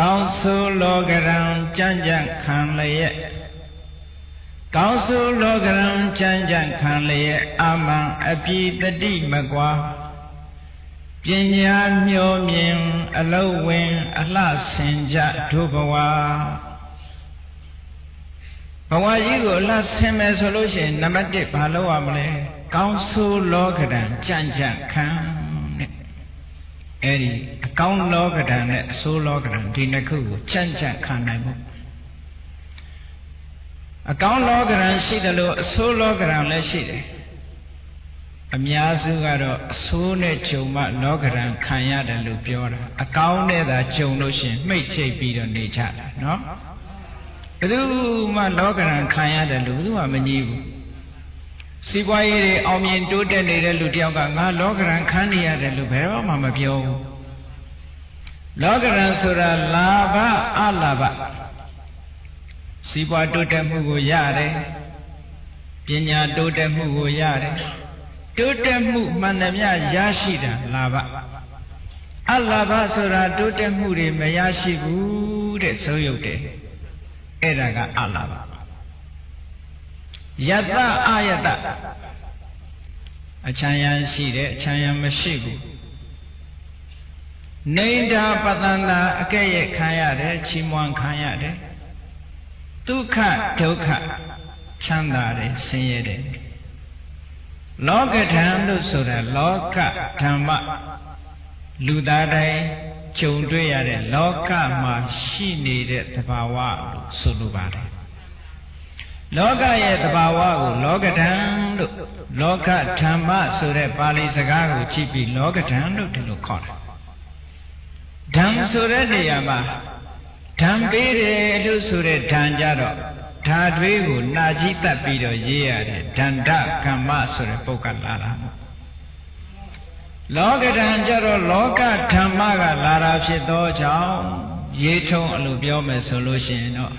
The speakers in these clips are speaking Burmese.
高速罗格人讲讲看了也，高速罗格人讲讲看了也，阿曼阿比的地么瓜，ပညာမျိုးမြင်အလုံးဝင်အလှဆင်ကြတို့ဘဝကြီးကိုအလှဆင်မယ်ဆိုလို့ရှိရင်နံပါတ်1ဘာလုပ်ရမလဲကောင်းဆိုးလောကဓာတ်ကြံ့ကြံ့ခံတဲ့အဲ့ဒီအကောင်းလောကဓာတ်နဲ့အဆိုးလောကဓာတ်ဒီနှစ်ခုကိုကြံ့ကြံ့ခံနိုင်ဖို့အကောင်းလောကဓာတ်ရှိတယ်လို့အဆိုးလောကဓာတ်လည်းရှိတယ်အများစုကတော့အဆိုးနဲ့ဂျုံမှလောကဓာတ်ခံရတယ်လို့ပြောတာအကောင်းနဲ့သာဂျုံလို့ရှိရင်မှိတ်ချိတ်ပြီးတော့နေကြတာနော်ဘယ်သူမှလောကဓာတ်ခံရတယ်လို့ဘယ်သူမှမငြီးဘူးစီးပွားရေးတွေအောင်မြင်တိုးတက်နေတဲ့လူတယောက်ကငါလောကဓာတ်ခံနေရတယ်လို့ဘယ်တော့မှမပြောဘူးလောကဓာတ်ဆိုတာလာဘအလာဘစီးပွားတိုးတက်မှုကိုရတယ်ပညာတိုးတက်မှုကိုရတယ်တိုးတက်မှုမှန်သမျှရရှိတာလာဘအလာဘဆိုတာတိုးတက်မှုတွေမရရှိဘူးတဲ့ဆိုရုပ်တယ်အဲ့ဒါကအလာဘယတအာယတအချမ်းရန်ရှိတယ်အချမ်းရန်မရှိဘူးနေဒါပတန္တာအကဲ့ရဲ့ခံရတယ်ချီးမွမ်းခံရတယ်ဒုက္ခဒုက္ခချမ်းသာတယ်ဆင်းရဲတယ်လောကဓာတ်လို့ဆိုတာလောကဓမ္မလူသားတိုင်းကြုံတွေ့ရတဲ့လောကမှာရှိနေတဲ့သဘာဝလို့ဆိုလိုပါတယ်လောကရဲ့သဘာဝကိုလောကဓာတ်လို့လောကဓမ္မဆိုတဲ့ပါဠိစကားကိုကြည့်ပြီးလောကဓာတ်လို့ဒီလိုခေါ်တာဓမ္မဆိုတဲ့နေရာမှာဓမ္မပေးတယ်လို့ဆိုတဲ့ဓာတ်ကြတော့ဓာတွေးကိုနာကြည့်တတ်ပြီးတော့ရေးရတယ်ဒန္တကမ္မဆိုတဲ့ပုဂ္ဂိုလ်လာတာလောကဓာတ်ကြတော့လောကဓမ္မကလာတာဖြစ်သောကြောင့်ရေးထုံးအလိုပြောမယ်ဆိုလို့ရှိရင်တော့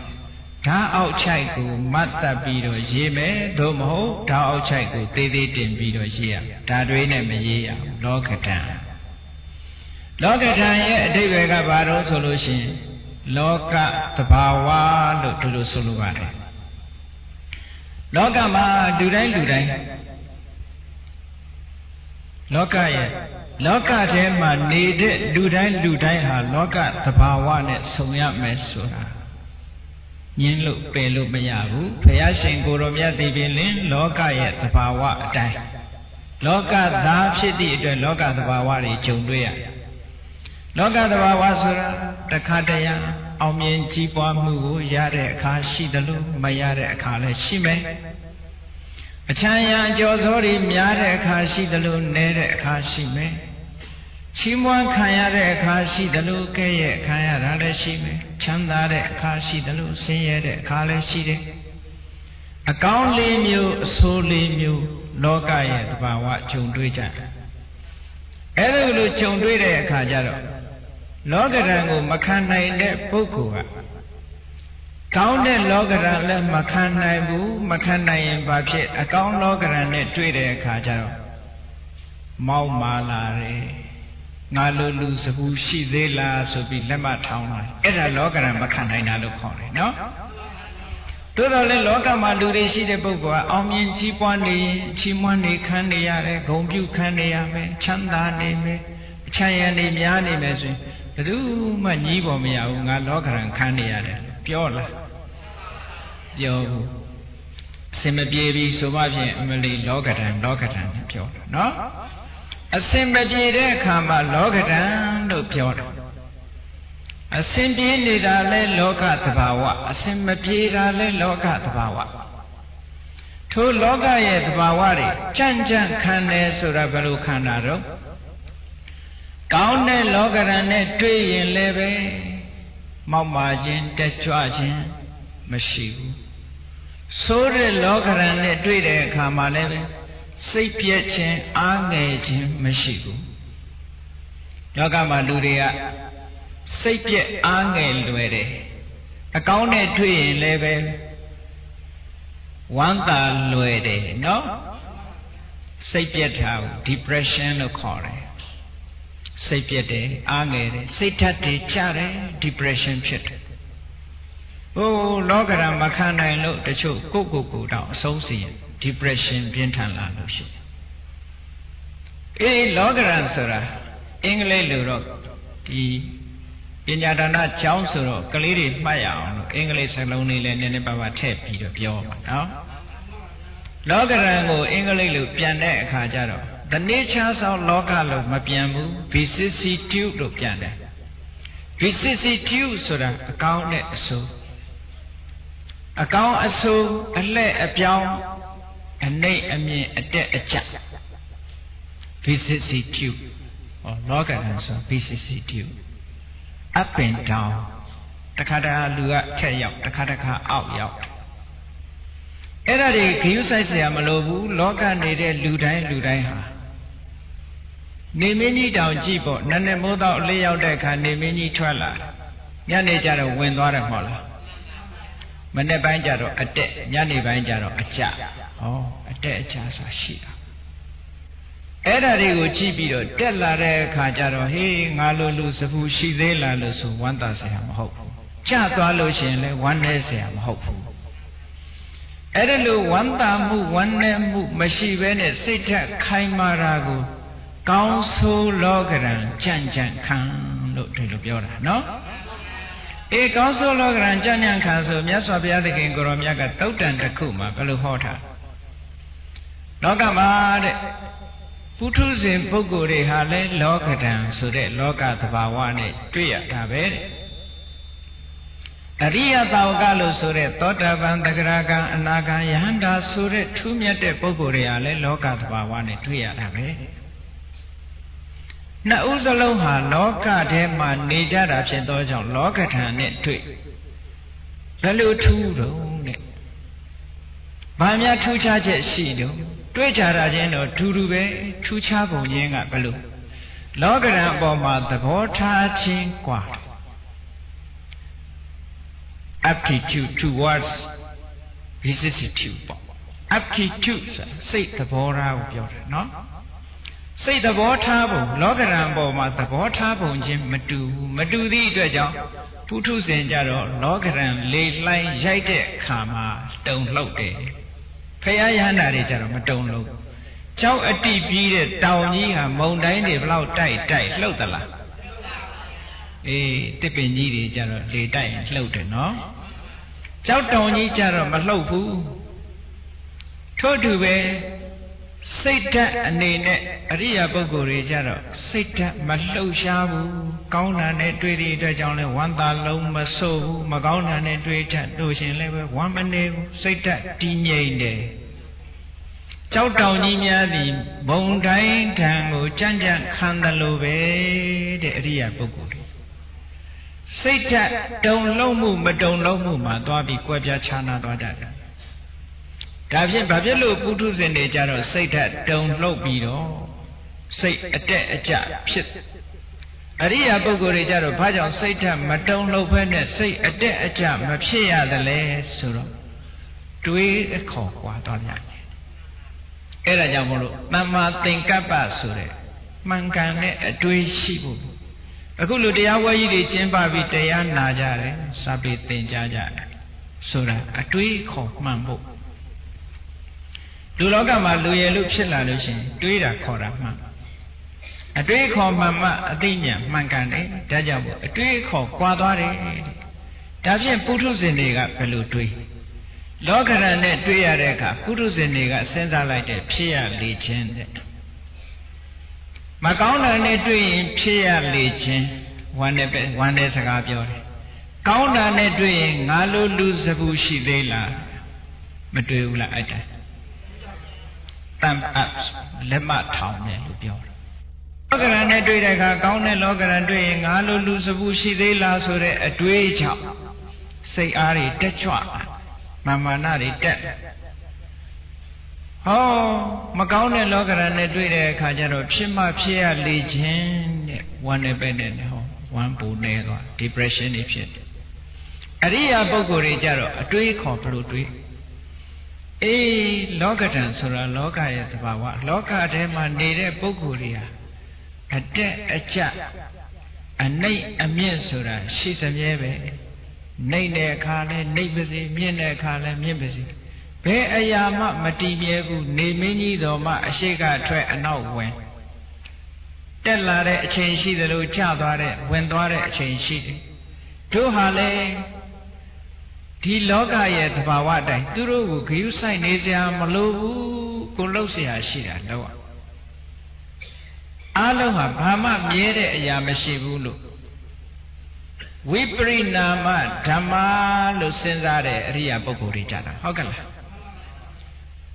ဓာအောက်ချိုက်ကိုမတ်တတ်ပြီးတော့ရေးမယ်သို့မဟုတ်ဓာအောက်ချိုက်ကိုသေးသေးတင်ပြီးတော့ရေးရဓာတွေးနဲ့မရေးရလောကဓာတ်လောကဓာတ်ရဲ့အဓိပ္ပာယ်ကဘာလို့ဆိုလို့ရှိရင်လောကသဘာဝလို့ဒီလိုဆိုလိုပါတယ်လောကမှာလူတိုင်းလောကရဲ့လောကထဲမှာနေတဲ့လူတိုင်းဟာလောကသဘာဝနဲ့ဆုံရမယ်ဆိုတာညင်းလို့ပယ်လို့မရဘူးဘုရားရှင်ကိုယ်တော်မြတ်သိပြီလင်လောကရဲ့သဘာဝအတိုင်းလောကသားဖြစ်သည့်အတွက်လောကသဘာဝတွေဂျုံတွေ့ရလောကသဘာဝဆိုတာတခါတရံအောင်မြင်ကြီးပွားမှုကိုရတဲ့အခါရှိတယ်လို့မရတဲ့အခါလည်းရှိမယ်အချမ်းရံကြော်စောတွေများတဲ့အခါရှိတယ်လို့နည်းတဲ့အခါရှိမယ်ချီးမွမ်းခံရတဲ့အခါရှိတယ်လို့ကဲ့ရဲ့ခံရတာလည်းရှိမယ်ချမ်းသာတဲ့အခါရှိတယ်လို့ဆင်းရဲတဲ့အခါလည်းရှိတယ်အကောင်းလေးမျိုးအဆိုးလေးမျိုးလောကရဲ့သဘာဝဂျုံတွေ့ကြအဲ့ဒါလိုဂျုံတွေ့တဲ့အခါကျတော့လောကဓာတ်ကိုမခံနိုင်တဲ့ပုဂ္ဂိုလ်ကကောင်းတဲ့လောကဓာတ်လည်းမခံနိုင်ဘူးမခံနိုင်ရင်ဘာဖြစ်အကောင်းလောကဓာတ်နဲ့တွေ့တဲ့အခါကျတော့မောက်မာလာတယ်ငါလိုလူစကူရှိသေးလားဆိုပြီးလက်မထောင်းလာအဲ့ဒါလောကဓာတ်မခံနိုင်တာလို့ခေါ်တယ်နော်တိုးတော့လေလောကမှာလူတွေရှိတဲ့ပုဂ္ဂိုလ်ကအောင်မြင်ကြီးပွားနေရင်ချီးမွမ်းနေခံနေရတယ်ဂုဏ်ပြုခံနေရမယ်ချမ်းသာနေမယ်အချမ်းရံနေများနေမယ်ဆိုရင်ဘယ်သူမှညီးပေါ်မရဘူးငါလောကဓာတ်ခံနေရတယ်ပြောလားပြောဘူးအစင်မပြေပြီဆိုမှဖြင့်အမလီလောကဓာတ်ပြောတာနော်အစင်မပြေတဲ့အခါမှာလောကဓာတ်လို့ပြောတာအစင်ပြေနေတာလဲလောကသဘာဝအစင်မပြေတာလဲလောကသဘာဝထိုလောကရဲ့သဘာဝတွေကြံ့ကြံ့ခံတယ်ဆိုတာဘယ်လိုခံတာတော့ကောင်းတဲ့လောကဓာတ်နဲ့တွေ့ရင်လည်းပဲမောက်မာခြင်းတက်ကြွခြင်းမရှိဘူးဆိုးတဲ့လောကဓာတ်နဲ့တွေ့တဲ့အခါမှာလည်းပဲစိတ်ပြည့်ခြင်းအားငယ်ခြင်းမရှိဘူးလောကမှာလူတွေကစိတ်ပြည့်အားငယ်လွယ်တယ်အကောင်းနဲ့တွေ့ရင်လည်းပဲဝမ်းသာလွယ်တယ်နော်စိတ်ပြည့်တာကို depression လို့ခေါ်တယ် စိတ်ပြက်တယ်အားငယ်တယ်စိတ်ထက်တယ်ကြတယ် depression ဖြစ်တယ်ဟိုလောကရန်မခံနိုင်လို့တချို့ကိုတောင်အဆုံးစီရင် depression ပြင်းထန်လာလို့ရှိတယ်အေးလောကရန်ဆိုတာအင်္ဂလိပ်လိုတော့ဒီပညာဒါနကျောင်းဆိုတော့ကလေးတွေမှတ်ရအောင်လို့အင်္ဂလိပ်စကားလုံးလေးလည်းနည်းနည်းပါးပါးထည့်ပြီးတော့ပြောပါနော်လောကရန်ကိုအင်္ဂလိပ်လိုပြန်တဲ့အခါကျတော့ the nature of လောကလို့မပြန်ဘူး vicissitude လို့ပြန်တယ် vicissitude ဆိုတာအကောင်းနဲ့အဆိုးအကောင်းအဆိုးအလှည့်အပြောင်းအနှိမ့်အမြင့်အတက်အကျ vicissitude ဟောလောကရန်ဆို vicissitude up and down တခါတခါလူကထက်ရောက်တခါတခါအောက်ရောက်အဲ့ဒါတွေဂရုစိုက်เสียမလိုဘူးလောကနေတဲ့လူတိုင်းဟာနေမင်းကြီးတောင်ကြည့်ပေါ့နည်းနည်းမိုးတော့အလေးရောက်တဲ့အခါနေမင်းကြီးထွက်လာညနေကျတော့ဝင်သွားတယ်မဟုတ်လားမနေ့ပိုင်းကျတော့အတက်ညနေပိုင်းကျတော့အကျဟောအတက်အကျဆိုတာရှိတာအဲ့ဒါတွေကိုကြည့်ပြီးတော့တက်လာတဲ့အခါကျတော့ဟေးငါလိုလူစပူရှိသေးလားလို့ဆိုဝမ်းသာเสียမဟုတ်ဘူးကျသွားလို့ရှိရင်လည်းဝမ်းနည်းเสียမဟုတ်ဘူးအဲ့ဒါလို့ဝမ်းသာမှုဝမ်းနည်းမှုမရှိဘဲနဲ့စိတ်ထက်ခိုင်မာတာကိုကောင်းဆိုးလောကရန်ကြံ့ကြံ့ခံလို့ဒီလိုပြောတာနော်အေးကောင်းဆိုးလောကရန်ကြံ့ကြံ့ခံဆိုမြတ်စွာဘုရားသခင်ကိုရောမြတ်ကတုတ်တန်တစ်ခုမှာဘယ်လိုဟောထားလောကမှာတဲ့ပုထုဇဉ်ပုဂ္ဂိုလ်တွေဟာလဲလောကဓာန်ဆိုတဲ့လောကသဘာဝနဲ့တွေ့ရတာပဲတဲ့အရိယသာဝကလို့ဆိုတဲ့သောတာပန်သဂရကံအနာကံယဟန္တာဆိုတဲ့ထူးမြတ်တဲ့ပုဂ္ဂိုလ်တွေဟာလဲလောကသဘာဝနဲ့တွေ့ရတာပဲနှစ်ဦးစလုံးဟာလောကထဲမှာနေကြတာဖြစ်သောကြောင့်လောကဓာန်နဲ့တွေ့ဘယ်လိုထူးတော့တဲ့ဘာများထူးခြားချက်ရှိတော့တွေ့ကြတာချင်းတော့ဒူဒူပဲထူးခြားပုံရင်းကဘယ်လိုလောကရန်အပေါ်မှာသဘောထားခြင်းกว่า aptitude towards vicissitude ပေါ့ aptitude စိတ်သဘောထားကိုပြောတယ်နော်စိတ်သဘောထားပုံလောကရန်ပေါ်မှာသဘောထားပုံချင်းမတူသည့်အတွက်ကြောင့်ပုထုဇဉ်ကြတော့လောကရန်လေလှိုင်းရိုက်တဲ့အခါမှာတုန်လှုပ်တယ်ဖရာယဟန္တာတွေကြတော့မတုံလို့ကြောက်အတိပြီးတဲ့တောင်ကြီးဟာမုန်တိုင်းတွေဘလောက်တိုက်လှုပ်သလားအေးတစ်ပင်ကြီးတွေကြတော့လေတိုက်လှုပ်တယ်နော်ကြောက်တောင်ကြီးကြတော့မလှုပ်ဘူးထို့တူပဲစိတ်ဓာတ်အနေနဲ့အရိယာပုဂ္ဂိုလ်တွေကြတော့စိတ်ဓာတ်မလှုပ်ရှားဘူးကောင်းတာနဲ့တွေ့တဲ့အတွက်ကြောင့်လဲဝမ်းသာလုံးမဆိုးဘူးမကောင်းတာနဲ့တွေ့တတ်လို့ရှင်လည်းပဲဝမ်းမနေဘူးစိတ်ဓာတ်တည်ငြိမ်တယ်ကြောက်တောင်ကြီးများသည်ဘုံတိုင်းထံကိုကြံ့ကြံ့ခံတယ်လို့ပဲတဲ့အရိယာပုဂ္ဂိုလ်တွေစိတ်ဓာတ်တုံလုံးမှုမတုံလုံးမှုမှာသွားပြီးကွဲပြားခြားနာသွားတတ်တယ်ဒါဖြင့်ဘာဖြစ်လို့ပုထုဇဉ်တွေကြတော့စိတ်ဓာတ်တုံလှုပ်ပြီးတော့စိတ်အတက်အကျဖြစ်အရိယာပုဂ္ဂိုလ်တွေကြတော့ဘာကြောင့်စိတ်ဓာတ်မတုံလှုပ်ဖက်နဲ့စိတ်အတက်အကျမဖြစ်ရသလဲဆိုတော့တွေးအခေါ်ကွာသွားကြတယ်အဲ့ဒါကြောင့်မလို့သမ္မာသင်္ကပ္ပဆိုတဲ့မှန်ကန်တဲ့အတွေးရှိဖို့အခုလူတရားဝဲကြီးတွေကျင်းပပြီးတရားနာကြတယ်စာပေသင်ကြားကြတယ်ဆိုတာအတွေးခေါ်မှန်ဖို့လူလောကမှာလူရည်လို့ဖြစ်လာလို့ရှိရင်တွေးတာခေါ်တာမှန်အတွေးခေါ်မှန်မှအသိဉာဏ်မှန်ကန်တယ်ဒါကြောင့်မို့အတွေးခေါ်ကွာသွားတယ်ဒါဖြင့်ပုထုဇဉ်တွေကဘယ်လိုတွေးလောကရန်နဲ့တွေးရတဲ့အခါပုထုဇဉ်တွေကစဉ်းစားလိုက်တဲ့ဖြစ်ရလေခြင်းတဲ့မကောင်းတာနဲ့တွေ့ရင်ဖြစ်ရလေခြင်းဝမ်းနဲ့စကားပြောတယ်ကောင်းတာနဲ့တွေ့ရင်ငါလိုလူစပူရှိသေးလားမတွေ့ဘူးလားအဲ့ဒါတမ်အပ်လက်မထောင်တယ်လို့ပြောတယ်လောကရန်နဲ့တွေ့တဲ့အခါကောင်းတဲ့လောကရန်တွေ့ရင်ငါလိုလူစပူရှိသေးလားဆိုတဲ့အတွေးကြောင့်စိတ်အားတွေတက်ကြွမာနတွေတက်ဟောမကောင်းတဲ့လောကရန်နဲ့တွေ့တဲ့အခါကျတော့ဖြစ်မှဖြစ်ရလေခြင်းတဲ့ဝမ်းနဲ့ပဲနဲ့ဟောဝမ်းပူနေသွား depression တွေဖြစ်တယ်အရိယာပုဂ္ဂိုလ်တွေကြတော့အတွေးခေါ်ဘလို့တွေးအေးလောကဓာန်ဆိုတာလောကရဲ့သဘာဝလောကထဲမှာနေတဲ့ပုဂ္ဂိုလ်တွေဟာ အတက်အကျအနှိမ့်အမြင့်ဆိုတာရှိသမျှပဲနှိမ့်တဲ့အခါလဲနှိမ့်ပါစေမြင့်တဲ့အခါလဲမြင့်ပါစေဘယ်အရာမှမတည်မြဲဘူးနေမင်းကြီးတော်မှအရှိကထွက်အနောက်ဝင်တက်လာတဲ့အချိန်ရှိသလိုကျသွားတဲ့ဝင်သွားတဲ့အချိန်ရှိတယ်တို့ဟာလေဒီလောကရဲ့သဘာဝအတိုင်းသူတို့ကိုဂရုစိုက်နေစရာမလိုဘူးကိုလှုပ်เสียရှိတာတော့အားလုံးဟာဘာမှမြဲတဲ့အရာမရှိဘူးလို့ဝိပရိနာမဓမ္မလို့စဉ်းစားတဲ့အရိယာပုဂ္ဂိုလ်တွေကြတာဟုတ်ကဲ့လား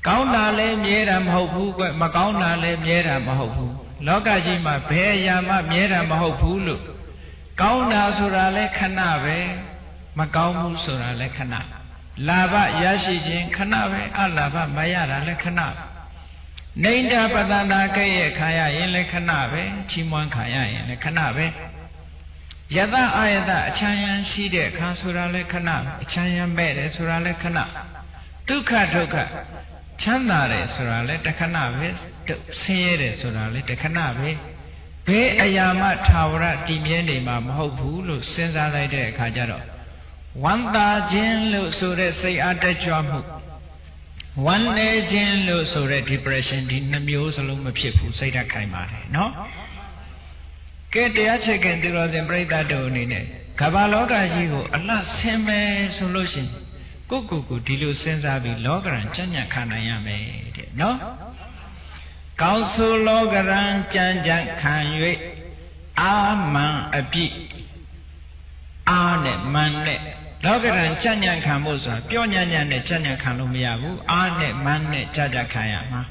ကောင်းတာလည်းမြဲတာမဟုတ်ဘူးကွမကောင်းတာလည်းမြဲတာမဟုတ်ဘူးလောကကြီးမှာဘယ်အရာမှမြဲတာမဟုတ်ဘူးလို့ကောင်းတာဆိုတာလည်းခဏပဲမကောင်းဘူးဆိုတာလည်းခဏလာဘရရှိခြင်းခဏပဲအလာဘမရတာလည်းခဏနေတပတနာကဲ့ရဲ့ခံရရင်လည်းခဏပဲချီးမွမ်းခံရရင်လည်းခဏပဲယတအာယတအချမ်းရန်ရှိတဲ့အခါဆိုတာလည်းခဏအချမ်းရန်မဲ့တယ်ဆိုတာလည်းခဏဒုက္ခဒုက္ခချမ်းသာတယ်ဆိုတာလည်းတခဏပဲဆင်းရဲတယ်ဆိုတာလည်းတခဏပဲဘယ်အရာမှထာဝရတည်မြဲနေမှာမဟုတ်ဘူးလို့စဉ်းစားလိုက်တဲ့အခါကျတော့ဝမ်းသာခြင်းလို့ဆိုတဲ့စိတ်အားတက်ကြွမှုဝမ်းနည်းခြင်းလို့ဆိုတဲ့ depression ဒီနှမျိုးစလုံးမဖြစ်ဘူးစိတ်ဓာတ်ခိုင်ပါတယ်နော်ကဲတရားချက်ကင်သူတော်စင်ပြိဿတို့အနေနဲ့ကမ္ဘာလောကကြီးကိုအလှဆင်းမယ်ဆိုလို့ရှိရင်ကိုဒီလိုစဉ်းစားပြီးလောကရန်ကြံ့ကြံ့ခံနိုင်ရမယ်တဲ့နော်ကောင်းဆိုလောကရန်ကြံ့ကြံ့ခံ၍အာမန်အပြည့်အားနဲ့မန်နဲ့လောကရန်ကြံ့ကြံ့ခံဖို့ဆိုတာပြောညံ့ညံ့နဲ့ကြံ့ကြံ့ခံလို့မရဘူးအားနဲ့မန်နဲ့ကြံ့ကြံ့ခံရမှာ